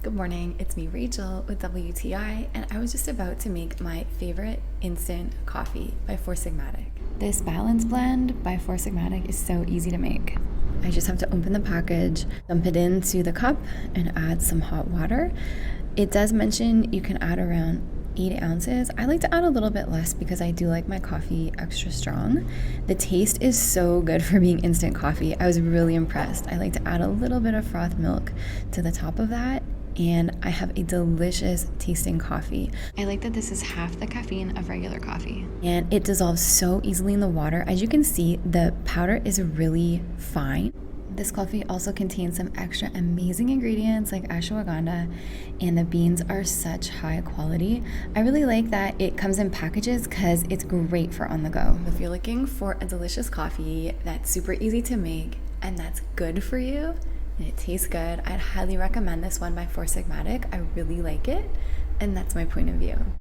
Good morning, it's me Rachel with WTI, and I was just about to make my favorite instant coffee by Sigmatic. This balance blend by Sigmatic is so easy to make. I just have to open the package, dump it into the cup, and add some hot water. It does mention you can add around 8 ounces. I like to add a little bit less because I do like my coffee extra strong. The taste is so good for being instant coffee. I was really impressed. I like to add a little bit of froth milk to the top of that, and I have a delicious tasting coffee. I like that this is half the caffeine of regular coffee, and it dissolves so easily in the water. As you can see, the powder is really fine. This coffee also contains some extra amazing ingredients like ashwagandha, and the beans are such high quality. I really like that it comes in packages because it's great for on the go. If you're looking for a delicious coffee that's super easy to make and that's good for you, and it tastes good, I'd highly recommend this one by Sigmatic. I really like it, and that's my point of view.